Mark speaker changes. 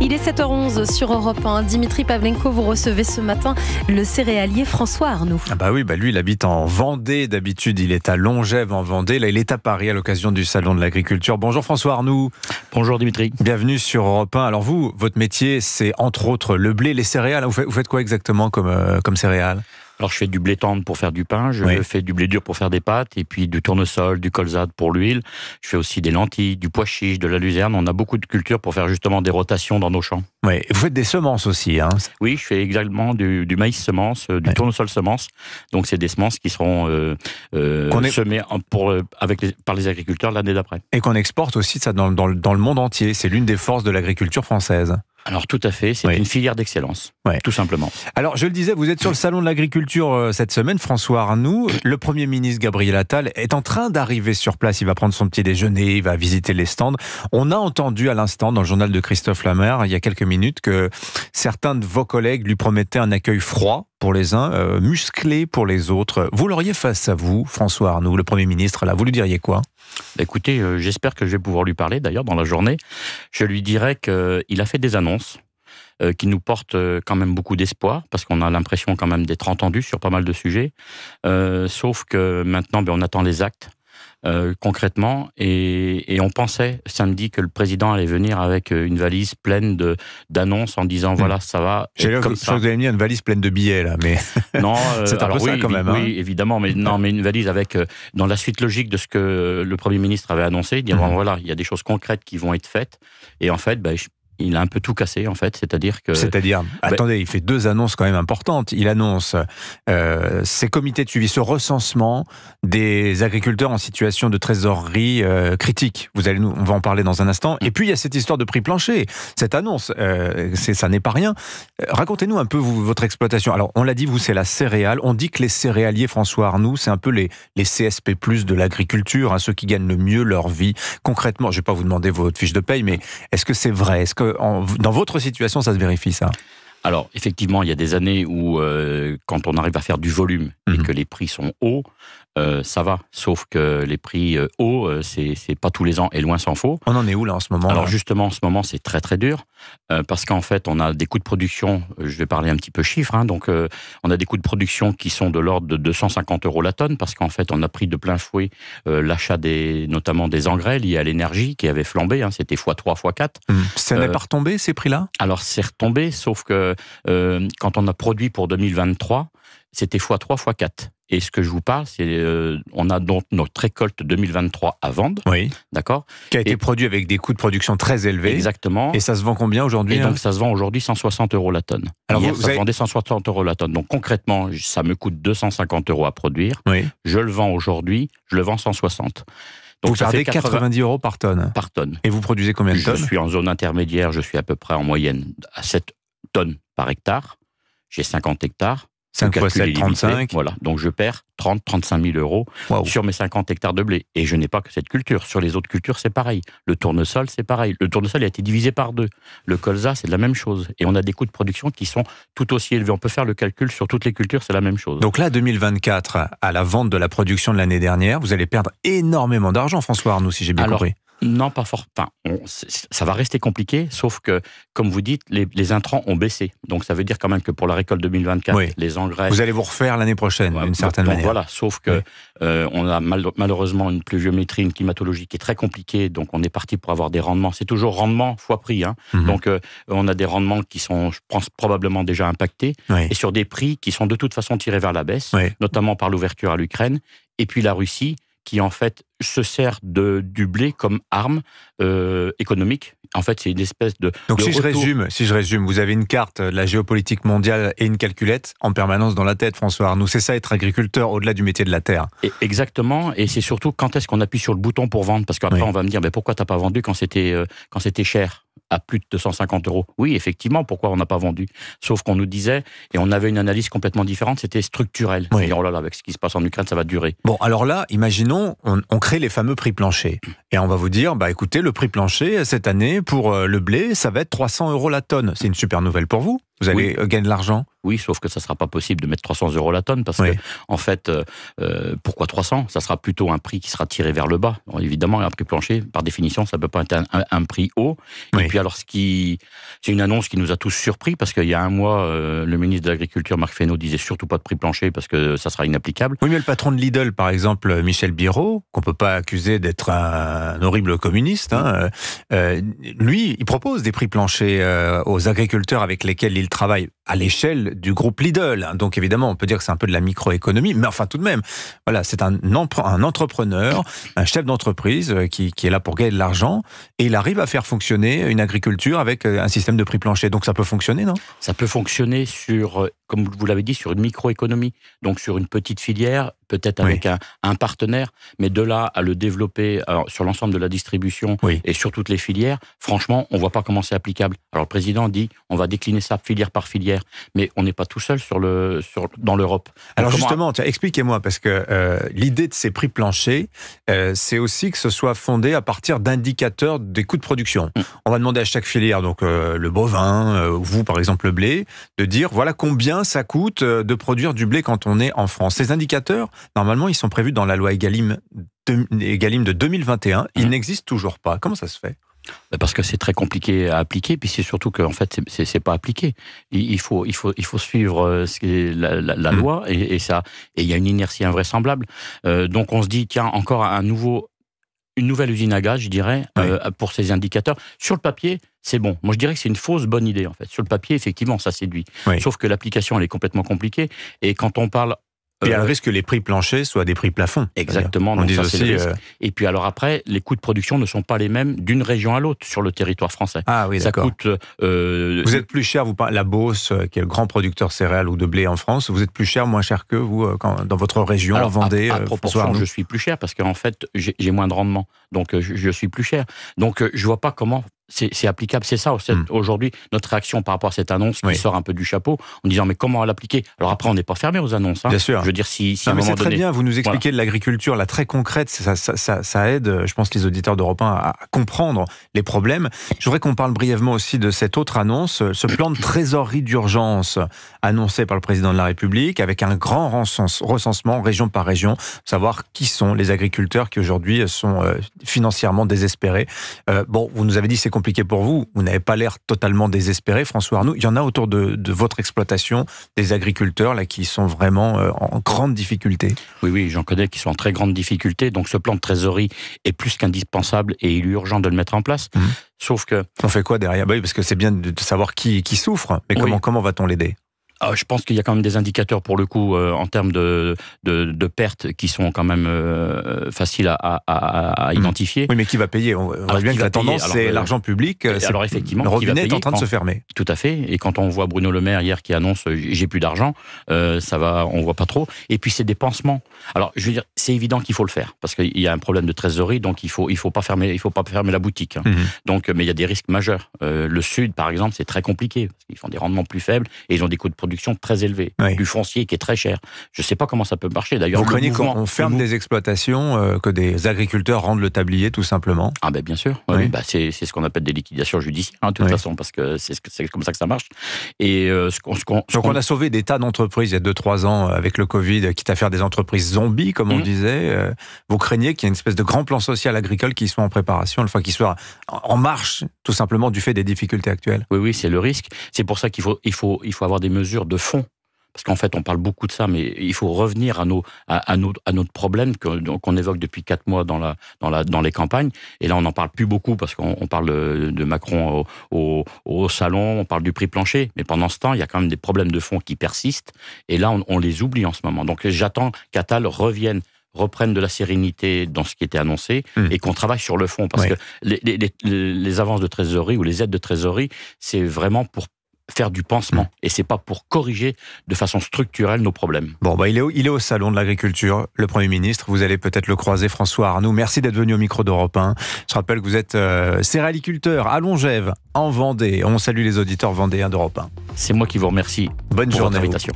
Speaker 1: Il est 7h11 sur Europe 1. Dimitri Pavlenko, vous recevez ce matin le céréalier François Arnoux.
Speaker 2: Ah bah oui, lui il habite en Vendée. D'habitude il est à Longève en Vendée. Là il est à Paris à l'occasion du salon de l'agriculture. Bonjour François Arnoux.
Speaker 3: Bonjour Dimitri.
Speaker 2: Bienvenue sur Europe 1. Alors vous, votre métier c'est entre autres le blé, les céréales. Vous faites quoi exactement comme céréales ?
Speaker 3: Alors je fais du blé tendre pour faire du pain, je fais du blé dur pour faire des pâtes, et puis du tournesol, du colza pour l'huile. Je fais aussi des lentilles, du pois chiche, de la luzerne. On a beaucoup de cultures pour faire justement des rotations dans nos champs.
Speaker 2: Oui, vous faites des semences aussi, hein ?
Speaker 3: Oui, je fais également du maïs semence, du tournesol semence. Donc c'est des semences qui seront semées par les agriculteurs l'année d'après.
Speaker 2: Et qu'on exporte aussi ça dans le monde entier. C'est l'une des forces de l'agriculture française.
Speaker 3: Alors tout à fait, c'est une filière d'excellence, tout simplement.
Speaker 2: Alors je le disais, vous êtes sur le salon de l'agriculture cette semaine, François Arnoux. Le Premier ministre Gabriel Attal est en train d'arriver sur place, il va prendre son petit déjeuner, il va visiter les stands. On a entendu à l'instant dans le journal de Christophe Lamère, il y a quelques minutes, que certains de vos collègues lui promettaient un accueil froid pour les uns, musclé pour les autres. Vous l'auriez face à vous, François Arnoux, le Premier ministre, là, vous lui diriez quoi ?
Speaker 3: Écoutez, j'espère que je vais pouvoir lui parler d'ailleurs dans la journée. Je lui dirais qu'il a fait des annonces qui nous portent quand même beaucoup d'espoir, parce qu'on a l'impression quand même d'être entendu sur pas mal de sujets. Sauf que maintenant, on attend les actes. Concrètement, et on pensait samedi que le président allait venir avec une valise pleine d'annonces en disant voilà, ça va.
Speaker 2: J'ai comme ça. Vous avez mis une valise pleine de billets là, mais
Speaker 3: non,
Speaker 2: c'est un peu ça quand même.
Speaker 3: Oui, évidemment, mais non, mais une valise avec dans la suite logique de ce que le Premier ministre avait annoncé, dire voilà, il y a des choses concrètes qui vont être faites, et en fait, il a un peu tout cassé, en fait,
Speaker 2: attendez, il fait deux annonces quand même importantes. Il annonce ces comités de suivi, ce recensement des agriculteurs en situation de trésorerie critique. On va en parler dans un instant. Et puis, il y a cette histoire de prix plancher. Cette annonce, ça n'est pas rien. Racontez-nous un peu votre exploitation. Alors, on l'a dit, vous, c'est la céréale. On dit que les céréaliers, François Arnoux, c'est un peu les CSP+, de l'agriculture, hein, ceux qui gagnent le mieux leur vie. Concrètement, je ne vais pas vous demander votre fiche de paye, mais est-ce que c'est vrai ? Est-ce que dans votre situation, ça se vérifie, ça ?
Speaker 3: Alors, effectivement, il y a des années où, quand on arrive à faire du volume et que les prix sont hauts, ça va. Sauf que les prix hauts, c'est pas tous les ans, et loin s'en faut.
Speaker 2: On en est où, là, en ce moment ?
Speaker 3: Alors, justement, en ce moment, c'est très, très dur, parce qu'en fait, on a des coûts de production, je vais parler un petit peu chiffres, hein, donc on a des coûts de production qui sont de l'ordre de 250 € la tonne, parce qu'en fait, on a pris de plein fouet l'achat notamment des engrais liés à l'énergie, qui avait flambé, hein, c'était x3, x4.
Speaker 2: Ça n'est pas retombé, ces prix-là ?
Speaker 3: Alors, c'est retombé, sauf que quand on a produit pour 2023, c'était x3, x4. Et ce que je vous parle, c'est on a donc notre récolte 2023 à vendre, d'accord,
Speaker 2: qui a été produit avec des coûts de production très élevés.
Speaker 3: Exactement.
Speaker 2: Et ça se vend combien aujourd'hui ?
Speaker 3: Et donc ça se vend aujourd'hui 160 € la tonne. Alors hier, ça se vendait 160 € la tonne. Donc concrètement, ça me coûte 250 € à produire. Je le vends aujourd'hui, je le vends 160.
Speaker 2: Donc vous perdez 90 € par tonne.
Speaker 3: Par tonne.
Speaker 2: Et vous produisez combien de tonnes ?
Speaker 3: Je suis en zone intermédiaire, je suis à peu près en moyenne à 7 tonnes par hectare. J'ai 50 hectares.
Speaker 2: 5 x 7, 35.
Speaker 3: Voilà, donc je perds 30-35 000 € sur mes 50 hectares de blé. Et je n'ai pas que cette culture. Sur les autres cultures, c'est pareil. Le tournesol, c'est pareil. Le tournesol a été divisé par 2. Le colza, c'est de la même chose. Et on a des coûts de production qui sont tout aussi élevés. On peut faire le calcul sur toutes les cultures, c'est la même chose.
Speaker 2: Donc là, 2024, à la vente de la production de l'année dernière, vous allez perdre énormément d'argent, François Arnoux, si j'ai bien compris.
Speaker 3: Non, pas fort. Enfin, ça va rester compliqué, sauf que, comme vous dites, les intrants ont baissé. Donc, ça veut dire quand même que pour la récolte 2024, les engrais...
Speaker 2: Vous allez vous refaire l'année prochaine, d'une certaine manière.
Speaker 3: Voilà, sauf que on a malheureusement une pluviométrie, une climatologie qui est très compliquée, donc on est parti pour avoir des rendements. C'est toujours rendement fois prix. Hein. Donc, on a des rendements qui sont, je pense, probablement déjà impactés, et sur des prix qui sont de toute façon tirés vers la baisse, notamment par l'ouverture à l'Ukraine, et puis la Russie, qui en fait se sert du blé comme arme économique. En fait, c'est une espèce de...
Speaker 2: Donc si je résume, vous avez une carte de la géopolitique mondiale et une calculette en permanence dans la tête, François Arnoux. C'est ça, être agriculteur au-delà du métier de la terre.
Speaker 3: Exactement, et c'est surtout quand est-ce qu'on appuie sur le bouton pour vendre, parce qu'après on va me dire, pourquoi t'as pas vendu quand c'était cher à plus de 250 €. Oui, effectivement, pourquoi on n'a pas vendu ? Sauf qu'on nous disait, et on avait une analyse complètement différente, c'était structurel. Et oh là là, avec ce qui se passe en Ukraine, ça va durer.
Speaker 2: Bon, alors là, imaginons, on crée les fameux prix planchers. Et on va vous dire, écoutez, le prix plancher, cette année, pour le blé, ça va être 300 € la tonne. C'est une super nouvelle pour vous. Vous allez gagner de l'argent.
Speaker 3: Oui, sauf que ça sera pas possible de mettre 300 € la tonne parce que, en fait, pourquoi 300? Ça sera plutôt un prix qui sera tiré vers le bas. Alors, évidemment, un prix plancher, par définition, ça peut pas être un prix haut. Et puis alors, c'est une annonce qui nous a tous surpris parce qu'il y a un mois, le ministre de l'Agriculture, Marc Fesneau, disait surtout pas de prix plancher parce que ça sera inapplicable.
Speaker 2: Oui, mais le patron de Lidl, par exemple, Michel Biraud, qu'on peut pas accuser d'être un horrible communiste, hein, lui, il propose des prix planchers aux agriculteurs avec lesquels il travaille à l'échelle du groupe Lidl. Donc évidemment, on peut dire que c'est un peu de la microéconomie, mais enfin tout de même, voilà, c'est un entrepreneur, un chef d'entreprise qui est là pour gagner de l'argent, et il arrive à faire fonctionner une agriculture avec un système de prix plancher. Donc ça peut fonctionner, non?
Speaker 3: Ça peut fonctionner sur, comme vous l'avez dit, sur une microéconomie, donc sur une petite filière, peut-être avec un partenaire, mais de là à le développer sur l'ensemble de la distribution et sur toutes les filières, franchement, on voit pas comment c'est applicable. Alors le président dit, on va décliner ça filière par filière, mais on n'est pas tout seul dans l'Europe.
Speaker 2: Alors justement, expliquez-moi, parce que l'idée de ces prix planchers, c'est aussi que ce soit fondé à partir d'indicateurs des coûts de production. On va demander à chaque filière, donc le bovin, vous par exemple le blé, de dire voilà combien ça coûte de produire du blé quand on est en France. Ces indicateurs, normalement, ils sont prévus dans la loi Egalim de 2021. Ils n'existent toujours pas. Comment ça se fait?
Speaker 3: Parce que c'est très compliqué à appliquer, puis c'est surtout qu'en fait, c'est pas appliqué. Il faut suivre la loi, et il y a une inertie invraisemblable. Donc on se dit, tiens, encore une nouvelle usine à gaz, je dirais, pour ces indicateurs. Sur le papier, c'est bon. Moi, je dirais que c'est une fausse bonne idée, en fait. Sur le papier, effectivement, ça séduit. Sauf que l'application, elle est complètement compliquée. Et quand on parle...
Speaker 2: Il y a le risque que les prix planchers soient des prix plafonds.
Speaker 3: Exactement. Donc ça, c'est le risque. Et puis alors après, les coûts de production ne sont pas les mêmes d'une région à l'autre sur le territoire français.
Speaker 2: Ah oui, d'accord.
Speaker 3: Ça coûte...
Speaker 2: Vous êtes plus cher, la Beauce, qui est le grand producteur céréales ou de blé en France, vous êtes plus cher, moins cher que vous, dans votre région, en Vendée?
Speaker 3: À proportion, je suis plus cher parce qu'en fait, j'ai moins de rendement. Donc je suis plus cher. Donc je vois pas comment... C'est applicable, c'est ça aujourd'hui notre réaction par rapport à cette annonce qui sort un peu du chapeau en disant mais comment l'appliquer? Alors après on n'est pas fermé aux annonces, hein.
Speaker 2: Bien sûr.
Speaker 3: Je veux dire si à un
Speaker 2: mais
Speaker 3: moment
Speaker 2: c'est très
Speaker 3: donné,
Speaker 2: bien, vous nous expliquez de l'agriculture là très concrète, ça aide, je pense, les auditeurs d'Europe 1 à comprendre les problèmes. Je voudrais qu'on parle brièvement aussi de cette autre annonce, ce plan de trésorerie d'urgence annoncé par le président de la République avec un grand recensement région par région, savoir qui sont les agriculteurs qui aujourd'hui sont financièrement désespérés. Bon, vous nous avez dit c'est compliqué pour vous. Vous n'avez pas l'air totalement désespéré, François Arnoult. Il y en a autour de votre exploitation des agriculteurs là qui sont vraiment en grande difficulté.
Speaker 3: Oui, j'en connais qui sont en très grande difficulté. Donc ce plan de trésorerie est plus qu'indispensable et il est urgent de le mettre en place. Sauf que...
Speaker 2: On fait quoi derrière? Oui, parce que c'est bien de savoir qui souffre, mais comment va-t-on l'aider?
Speaker 3: Je pense qu'il y a quand même des indicateurs pour le coup en termes de pertes qui sont quand même faciles à identifier.
Speaker 2: Oui, mais qui va payer? On voit bien que la tendance, c'est l'argent public.
Speaker 3: Alors effectivement,
Speaker 2: le robinet est en train de se fermer.
Speaker 3: Tout à fait. Et quand on voit Bruno Le Maire hier qui annonce j'ai plus d'argent, ça va, on voit pas trop. Et puis c'est des pansements. Alors je veux dire, c'est évident qu'il faut le faire parce qu'il y a un problème de trésorerie, donc il faut pas fermer la boutique. Donc, mais il y a des risques majeurs. Le Sud, par exemple, c'est très compliqué parce qu'ils font des rendements plus faibles et ils ont des coûts de production très élevé, du foncier qui est très cher. Je ne sais pas comment ça peut marcher. D'ailleurs,
Speaker 2: vous craignez qu'on ferme des exploitations, que des agriculteurs rendent le tablier tout simplement?
Speaker 3: Ah ben bien sûr. Oui. C'est ce qu'on appelle des liquidations judiciaires, de toute façon, parce que c'est comme ça que ça marche. Et
Speaker 2: donc on a sauvé des tas d'entreprises il y a 2-3 ans avec le Covid, quitte à faire des entreprises zombies, comme on disait. Vous craignez qu'il y ait une espèce de grand plan social agricole qui soit en préparation, une fois qu'il soit en marche, tout simplement du fait des difficultés actuelles?
Speaker 3: Oui, c'est le risque. C'est pour ça qu'il faut avoir des mesures de fond. Parce qu'en fait, on parle beaucoup de ça, mais il faut revenir à notre problème qu'on évoque depuis 4 mois dans les campagnes. Et là, on n'en parle plus beaucoup parce qu'on parle de Macron au salon, on parle du prix plancher. Mais pendant ce temps, il y a quand même des problèmes de fond qui persistent. Et là, on les oublie en ce moment. Donc, j'attends qu'Attal reprenne de la sérénité dans ce qui était annoncé et qu'on travaille sur le fond. Parce que les avances de trésorerie ou les aides de trésorerie, c'est vraiment pour faire du pansement et c'est pas pour corriger de façon structurelle nos problèmes.
Speaker 2: Bon, il est au salon de l'agriculture, le Premier ministre. Vous allez peut-être le croiser, François Arnoult. Merci d'être venu au micro d'Europe 1. Je rappelle que vous êtes céréaliculteur à Longève, en Vendée. On salue les auditeurs vendéens d'Europe 1.
Speaker 3: C'est moi qui vous remercie.
Speaker 2: Bonne journée.
Speaker 3: Votre invitation.